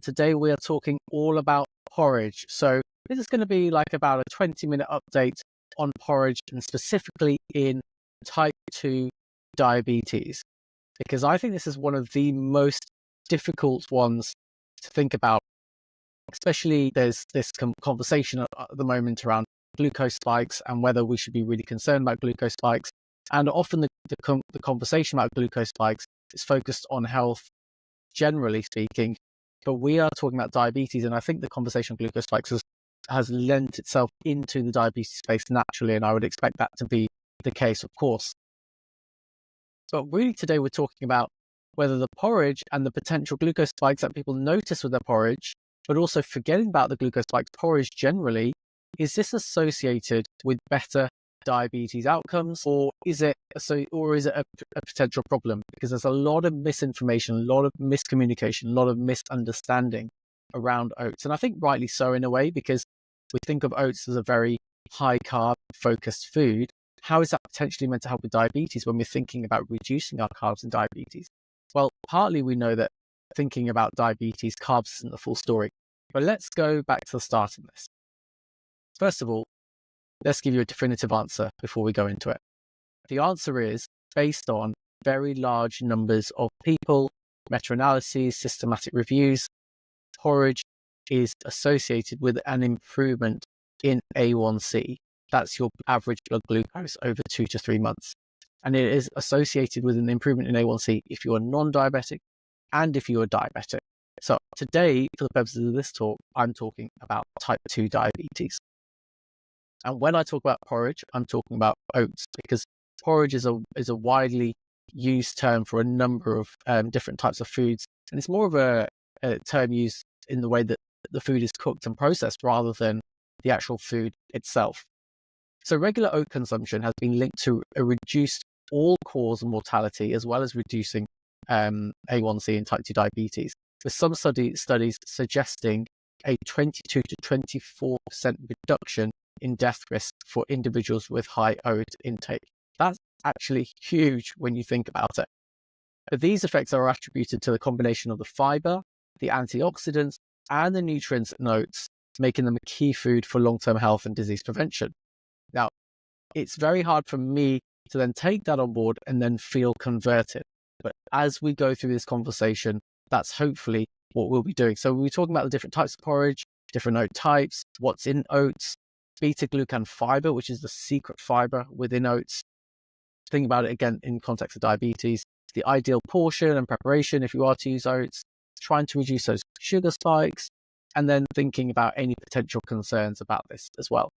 Today we are talking all about porridge. So this is going to be like about a 20-minute update on porridge and specifically in type 2 diabetes, because I think this is one of the most difficult ones to think about, especially there's this conversation at the moment around glucose spikes and whether we should be really concerned about glucose spikes. And often the conversation about glucose spikes is focused on health, generally speaking, but we are talking about diabetes. And I think the conversation on glucose spikes has lent itself into the diabetes space naturally. And I would expect that to be the case, of course. But really today we're talking about whether the porridge and the potential glucose spikes that people notice with their porridge, but also forgetting about the glucose spikes, porridge generally, is this associated with better diabetes outcomes, or is it a potential problem? Because there's a lot of misinformation, a lot of miscommunication, a lot of misunderstanding around oats. And I think rightly so in a way, because we think of oats as a very high carb focused food. How is that potentially meant to help with diabetes when we're thinking about reducing our carbs in diabetes? Well, partly we know that thinking about diabetes, carbs isn't the full story. But let's go back to the start of this. First of all, let's give you a definitive answer before we go into it. The answer is based on very large numbers of people, meta-analyses, systematic reviews. Porridge is associated with an improvement in A1C. That's your average blood glucose over 2 to 3 months. And it is associated with an improvement in A1C if you are non-diabetic and if you are diabetic. So today, for the purposes of this talk, I'm talking about type 2 diabetes. And when I talk about porridge, I'm talking about oats, because porridge is a widely used term for a number of different types of foods. And it's more of a term used in the way that the food is cooked and processed rather than the actual food itself. So regular oat consumption has been linked to a reduced all-cause mortality, as well as reducing A1C in type 2 diabetes, with some studies suggesting a 22 to 24% reduction in death risk for individuals with high oat intake. That's actually huge when you think about it. But these effects are attributed to the combination of the fiber, the antioxidants, and the nutrients in oats, making them a key food for long-term health and disease prevention. Now, it's very hard for me to then take that on board and then feel converted. But as we go through this conversation, that's hopefully what we'll be doing. So we're talking about the different types of porridge, different oat types, what's in oats, beta-glucan fiber, which is the secret fiber within oats. Think about it again in context of diabetes, the ideal portion and preparation if you are to use oats, trying to reduce those sugar spikes, and then thinking about any potential concerns about this as well.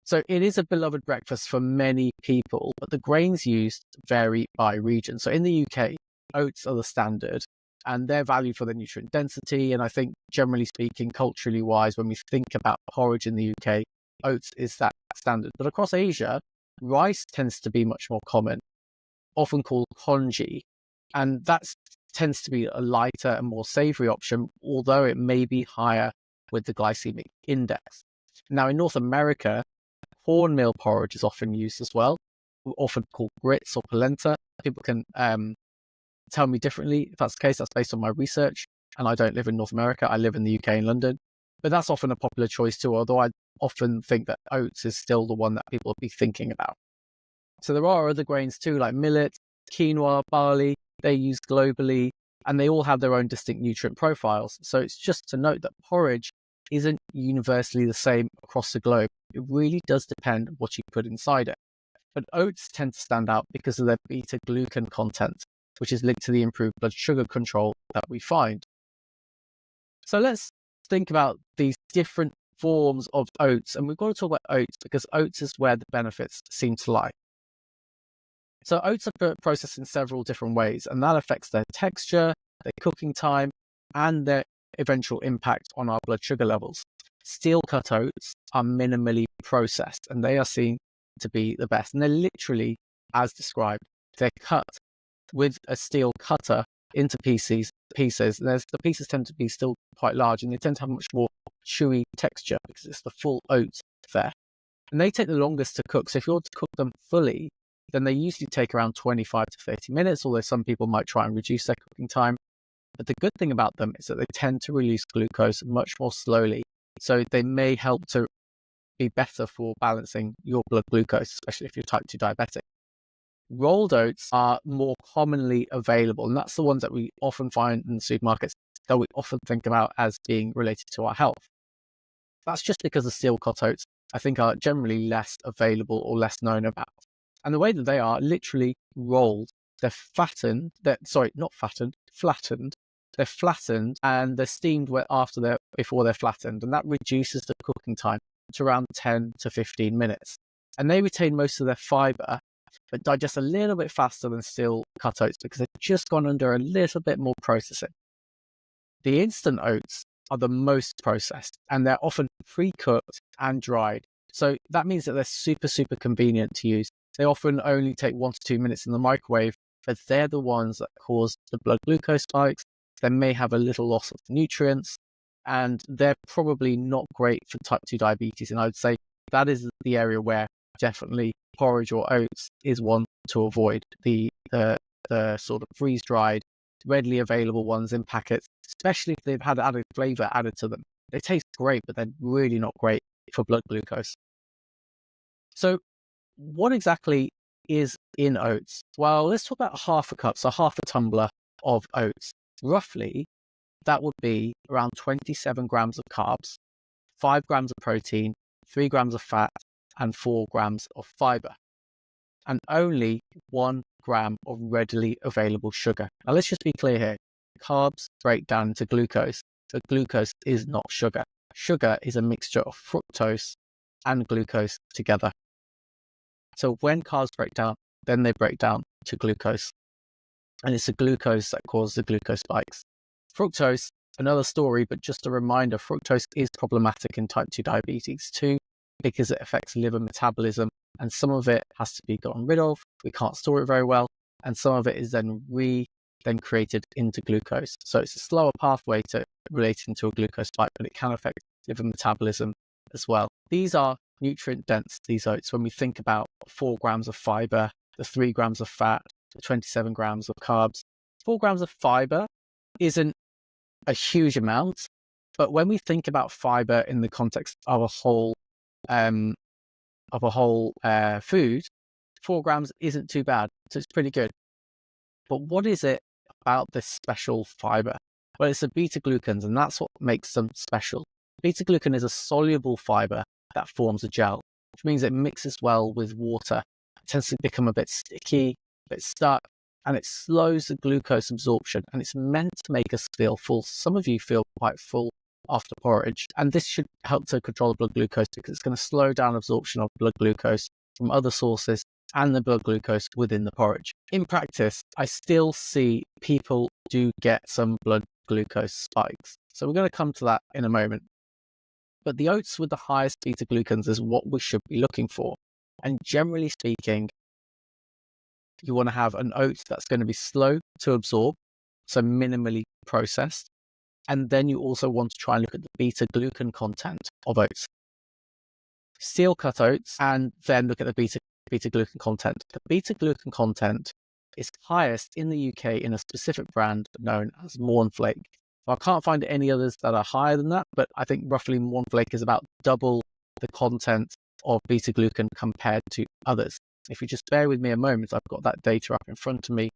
So it is a beloved breakfast for many people, but the grains used vary by region. So in the UK, oats are the standard, and they're valued for their nutrient density. And I think generally speaking, culturally wise, when we think about porridge in the UK, oats is that standard. But across Asia, rice tends to be much more common, often called congee. And that tends to be a lighter and more savory option, although it may be higher with the glycemic index. Now in North America, cornmeal porridge is often used as well, often called grits or polenta. People can tell me differently if that's the case. That's based on my research. And I don't live in North America. I live in the UK in London. But that's often a popular choice too, although I often think that oats is still the one that people will be thinking about. So there are other grains too, like millet, quinoa, barley. They're used globally, and they all have their own distinct nutrient profiles. So it's just to note that porridge isn't universally the same across the globe. It really does depend on what you put inside it. But oats tend to stand out because of their beta-glucan content, which is linked to the improved blood sugar control that we find. So let's think about these different forms of oats, and we've got to talk about oats because oats is where the benefits seem to lie. So oats are processed in several different ways, and that affects their texture, their cooking time, and their eventual impact on our blood sugar levels. Steel cut oats are minimally processed, and they are seen to be the best. And they're literally, as described, they're cut with a steel cutter into pieces. The pieces tend to be still quite large, and they tend to have much more chewy texture because it's the full oat there. And they take the longest to cook. So if you want to cook them fully, then they usually take around 25 to 30 minutes, although some people might try and reduce their cooking time. But the good thing about them is that they tend to release glucose much more slowly. So they may help to be better for balancing your blood glucose, especially if you're type 2 diabetic. Rolled oats are more commonly available, and that's the ones that we often find in the supermarkets that we often think about as being related to our health. That's just because the steel cut oats, I think, are generally less available or less known about. And the way that they are literally rolled, they're flattened, flattened. They're flattened and they're steamed before they're flattened. And that reduces the cooking time to around 10 to 15 minutes. And they retain most of their fiber, but digest a little bit faster than steel cut oats because they've just gone under a little bit more processing. The instant oats are the most processed, and they're often pre-cooked and dried. So that means that they're super, super convenient to use. They often only take 1 to 2 minutes in the microwave, but they're the ones that cause the blood glucose spikes. They may have a little loss of nutrients, and they're probably not great for type 2 diabetes. And I would say that is the area where definitely porridge or oats is one to avoid. The sort of freeze-dried, readily available ones in packets, especially if they've had added flavor added to them. They taste great, but they're really not great for blood glucose. So what exactly is in oats? Well, let's talk about half a cup, so half a tumbler of oats. Roughly, that would be around 27 grams of carbs, 5 grams of protein, 3 grams of fat, and 4 grams of fiber, and only 1 gram of readily available sugar. Now, let's just be clear here. Carbs break down into glucose, but glucose is not sugar. Sugar is a mixture of fructose and glucose together. So when carbs break down, then they break down to glucose. And it's the glucose that causes the glucose spikes. Fructose, another story, but just a reminder, fructose is problematic in type 2 diabetes too, because it affects liver metabolism, and some of it has to be gotten rid of. We can't store it very well, and some of it is then created into glucose. So it's a slower pathway to relating to a glucose spike, but it can affect liver metabolism as well. These are nutrient dense, these oats, when we think about 4 grams of fiber, the 3 grams of fat, the 27 grams of carbs. 4 grams of fiber isn't a huge amount, but when we think about fiber in the context of a whole food, 4 grams isn't too bad, so it's pretty good. But what is it about this special fiber? Well, it's the beta-glucans, and that's what makes them special. Beta-glucan is a soluble fiber that forms a gel, which means it mixes well with water. It tends to become a bit sticky, a bit stuck, and it slows the glucose absorption, and it's meant to make us feel full. Some of you feel quite full after porridge, and this should help to control blood glucose because it's going to slow down absorption of blood glucose from other sources and the blood glucose within the porridge. In practice, I still see people do get some blood glucose spikes. So we're going to come to that in a moment. But the oats with the highest beta-glucans is what we should be looking for. And generally speaking, you want to have an oat that's going to be slow to absorb, so minimally processed. And then you also want to try and look at the beta-glucan content of oats. Steel cut oats, and then look at the beta-glucan content. The beta-glucan content is highest in the UK in a specific brand known as Mornflake. I can't find any others that are higher than that, but I think roughly Mornflake is about double the content of beta-glucan compared to others. If you just bear with me a moment, I've got that data up in front of me.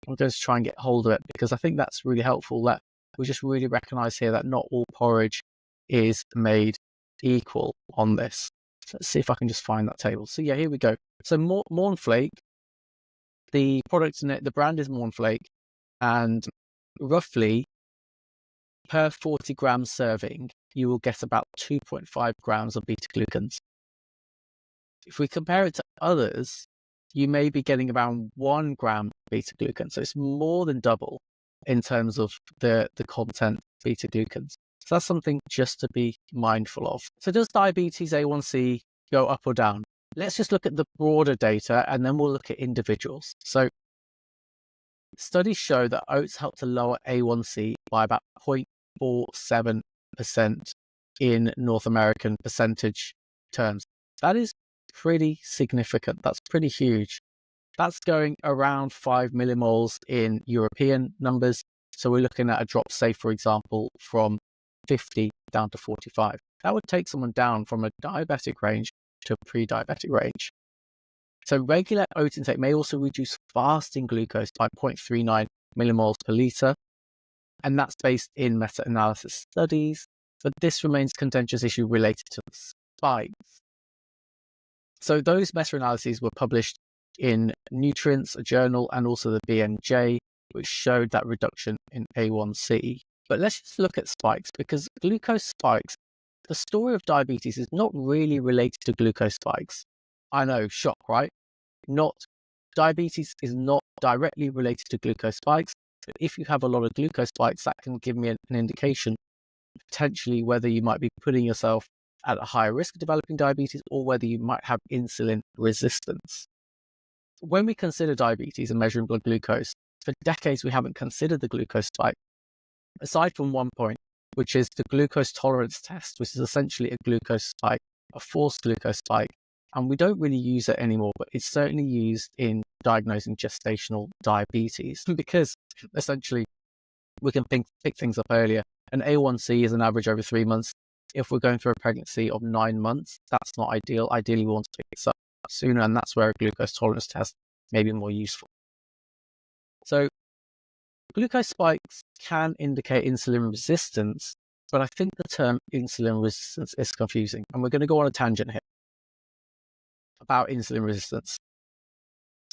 I'm going to try and get hold of it because I think that's really helpful, that we just really recognize here that not all porridge is made equal on this. So let's see if I can just find that table. So yeah, here we go. So Mornflake, the product in it, the brand is Mornflake, and roughly per 40 gram serving, you will get about 2.5 grams of beta-glucans. If we compare it to others, you may be getting around 1 gram beta-glucan. So it's more than double in terms of the content of beta-glucans. So that's something just to be mindful of. So does diabetes A1C go up or down? Let's just look at the broader data and then we'll look at individuals. So studies show that oats help to lower A1C by about 0.47% in North American percentage terms. That is pretty significant. That's pretty huge. That's going around 5 millimoles in European numbers So we're looking at a drop, say, for example, from 50 down to 45. That would take someone down from a diabetic range to a pre-diabetic range. So regular oat intake may also reduce fasting glucose by 0.39 millimoles per litre, and that's based in meta-analysis studies, but this remains a contentious issue related to spikes. So those meta-analyses were published in Nutrients, a journal, and also the BMJ, which showed that reduction in A1C. But let's just look at spikes, because glucose spikes, the story of diabetes is not really related to glucose spikes. I know, shock, right? Diabetes is not directly related to glucose spikes, but if you have a lot of glucose spikes, that can give me an indication potentially whether you might be putting yourself at a higher risk of developing diabetes or whether you might have insulin resistance. When we consider diabetes and measuring blood glucose, for decades we haven't considered the glucose spike, aside from one point, which is the glucose tolerance test, which is essentially a glucose spike, a forced glucose spike. And we don't really use it anymore, but it's certainly used in diagnosing gestational diabetes because essentially we can pick things up earlier. An A1C is an average over 3 months. If we're going through a pregnancy of 9 months, that's not ideal. Ideally, we want to pick this up sooner, and that's where a glucose tolerance test may be more useful. So glucose spikes can indicate insulin resistance, but I think the term insulin resistance is confusing. And we're going to go on a tangent here about insulin resistance.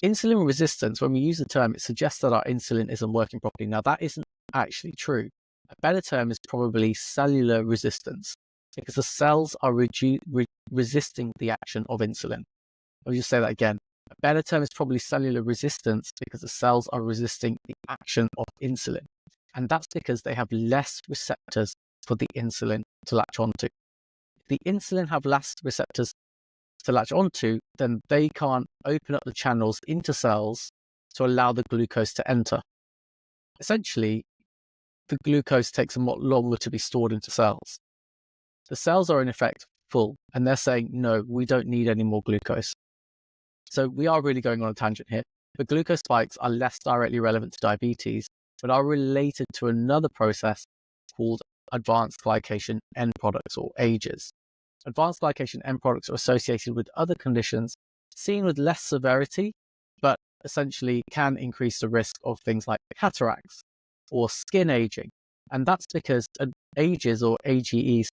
Insulin resistance, when we use the term, it suggests that our insulin isn't working properly. Now, that isn't actually true. A better term is probably cellular resistance, because the cells are resisting the action of insulin. I'll just say that again. A better term is probably cellular resistance because the cells are resisting the action of insulin. And that's because they have less receptors for the insulin to latch onto. If the insulin have less receptors to latch onto, then they can't open up the channels into cells to allow the glucose to enter. Essentially, the glucose takes a lot longer to be stored into cells. The cells are in effect full, and they're saying, no, we don't need any more glucose. So we are really going on a tangent here. But glucose spikes are less directly relevant to diabetes, but are related to another process called advanced glycation end products, or AGEs. Advanced glycation end products are associated with other conditions seen with less severity, but essentially can increase the risk of things like cataracts or skin aging. And that's because AGEs, or AGEs,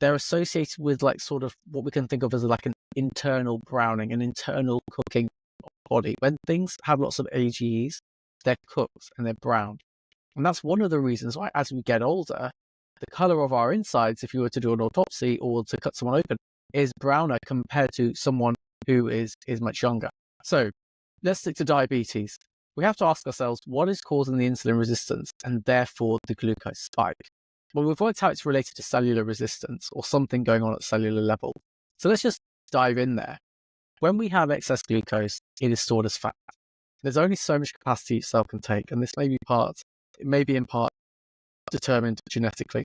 they're associated with like sort of what we can think of as like an internal browning, an internal cooking of the body. When things have lots of AGEs, they're cooked and they're browned. And that's one of the reasons why as we get older, the color of our insides, if you were to do an autopsy or to cut someone open, is browner compared to someone who is much younger. So let's stick to diabetes. We have to ask ourselves, what is causing the insulin resistance and therefore the glucose spike? Well, we've worked how it's related to cellular resistance or something going on at cellular level. So let's just dive in there. When we have excess glucose, it is stored as fat. There's only so much capacity each cell can take, and this may be in part determined genetically.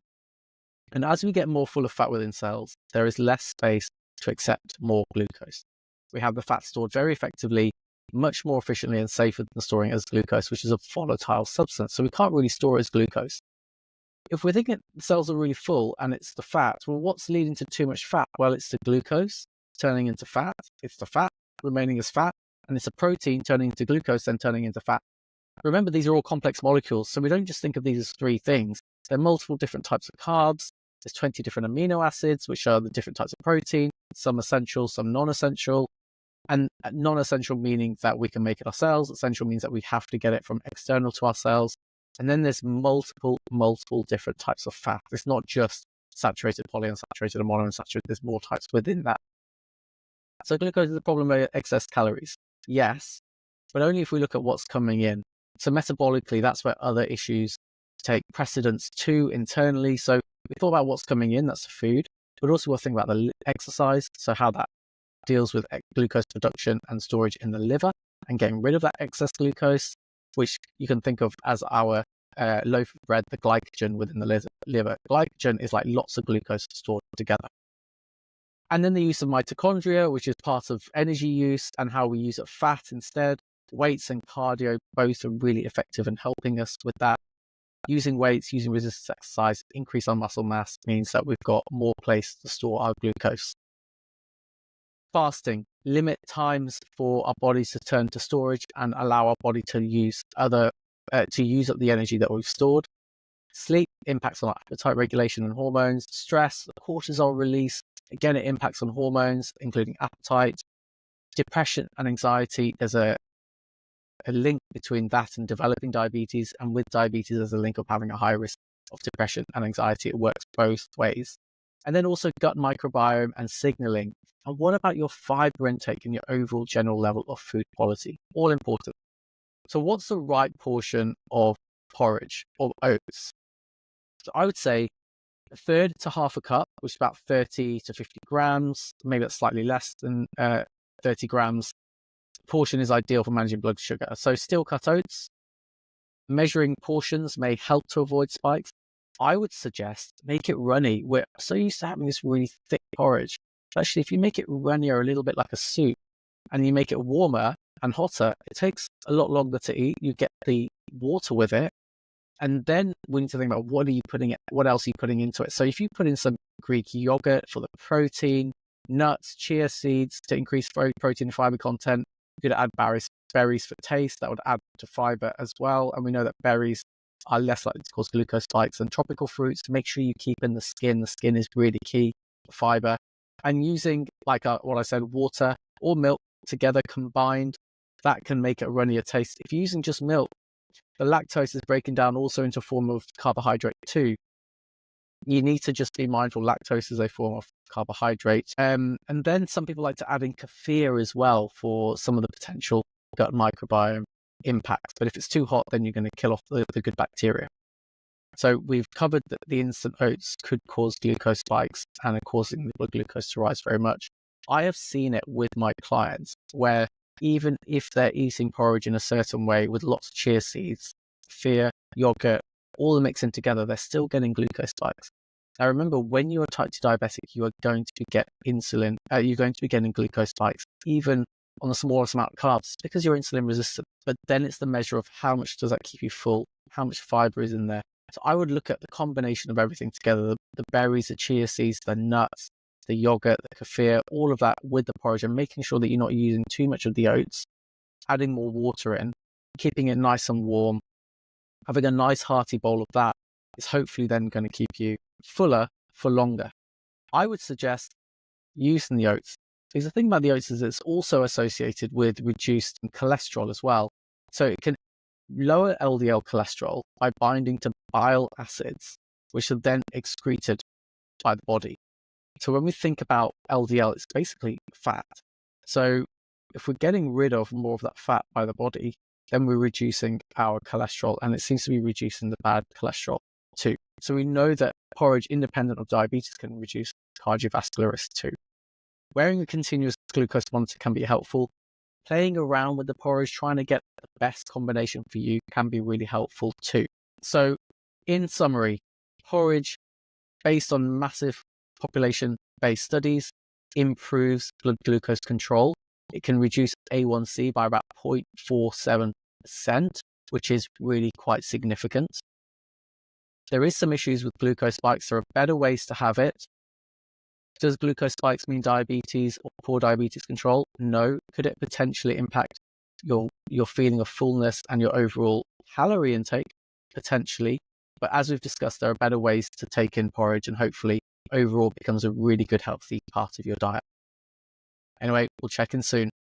And as we get more full of fat within cells, there is less space to accept more glucose. We have the fat stored very effectively, much more efficiently and safer than storing it as glucose, which is a volatile substance. So we can't really store it as glucose. If we're thinking the cells are really full and it's the fat, well, what's leading to too much fat? Well, it's the glucose turning into fat, it's the fat remaining as fat, and it's a protein turning into glucose, then turning into fat. Remember, these are all complex molecules, so we don't just think of these as three things. There are multiple different types of carbs. There's 20 different amino acids, which are the different types of protein, some essential, some non-essential. And non-essential meaning that we can make it ourselves. Essential means that we have to get it from external to ourselves. And then there's multiple different types of fat. It's not just saturated, polyunsaturated, and monounsaturated. There's more types within that. So glucose is a problem with excess calories. Yes, but only if we look at what's coming in. So metabolically, that's where other issues take precedence too internally. So we thought about what's coming in, that's the food, but also we'll think about the exercise. So how that deals with glucose production and storage in the liver and getting rid of that excess glucose, which you can think of as our loaf of bread, the glycogen within the liver. Glycogen is like lots of glucose stored together. And then the use of mitochondria, which is part of energy use and how we use fat instead. Weights and cardio both are really effective in helping us with that. using weights, using resistance exercise, increase our muscle mass means that we've got more place to store our glucose. Fasting, limit times for our bodies to turn to storage and allow our body to use up the energy that we've stored. Sleep impacts on our appetite regulation and hormones. Stress, cortisol release, again, it impacts on hormones, including appetite. Depression and anxiety, there's a link between that and developing diabetes. And with diabetes, there's a link of having a high risk of depression and anxiety. It works both ways. And then also gut microbiome and signaling. And what about your fiber intake and your overall general level of food quality? All important. So what's the right portion of porridge or oats? So I would say a third to half a cup, which is about 30 to 50 grams. Maybe that's slightly less than 30 grams. Portion is ideal for managing blood sugar. So steel cut oats, measuring portions may help to avoid spikes. I would suggest make it runny. We're so used to having this really thick porridge. Actually, if you make it runnier, a little bit like a soup, and you make it warmer and hotter, it takes a lot longer to eat. You get the water with it. And then we need to think about what else are you putting into it? So if you put in some Greek yogurt for the protein, nuts, chia seeds to increase protein and fiber content, you could add berries for taste. That would add to fiber as well. And we know that berries are less likely to cause glucose spikes than tropical fruits. Make sure you keep in the skin. The skin is really key for fiber. And using, like what I said, water or milk together combined, that can make it a runnier taste. If you're using just milk, the lactose is breaking down also into a form of carbohydrate too. You need to just be mindful lactose is a form of carbohydrate. And then some people like to add in kefir as well for some of the potential gut microbiome impacts. But if it's too hot, then you're going to kill off the good bacteria. So we've covered that the instant oats could cause glucose spikes and are causing the blood glucose to rise very much. I have seen it with my clients where even if they're eating porridge in a certain way with lots of chia seeds, kefir, yogurt, all the mixing together, they're still getting glucose spikes. Now remember, when you are type 2 diabetic, you are going to get insulin, you're going to be getting glucose spikes, even on the smallest amount of carbs, because you're insulin resistant. But then it's the measure of how much does that keep you full, how much fiber is in there. So I would look at the combination of everything together, the berries, the chia seeds, the nuts, the yogurt, the kefir, all of that with the porridge, and making sure that you're not using too much of the oats, adding more water in, keeping it nice and warm, having a nice hearty bowl of that is hopefully then going to keep you fuller for longer. I would suggest using the oats, because the thing about the oats is it's also associated with reduced cholesterol as well. So it can lower LDL cholesterol by binding to bile acids, which are then excreted by the body. So when we think about LDL, it's basically fat. So if we're getting rid of more of that fat by the body, then we're reducing our cholesterol, and it seems to be reducing the bad cholesterol too. So we know that porridge, independent of diabetes, can reduce cardiovascular risk too. Wearing a continuous glucose monitor can be helpful. Playing around with the porridge, trying to get the best combination for you, can be really helpful too. So in summary, porridge, based on massive population-based studies, improves blood glucose control. It can reduce A1C by about 0.47%, which is really quite significant. There is some issues with glucose spikes. There are better ways to have it. Does glucose spikes mean diabetes or poor diabetes control? No. Could it potentially impact your feeling of fullness and your overall calorie intake? Potentially. But as we've discussed, there are better ways to take in porridge, and hopefully overall becomes a really good, healthy part of your diet. Anyway, we'll check in soon.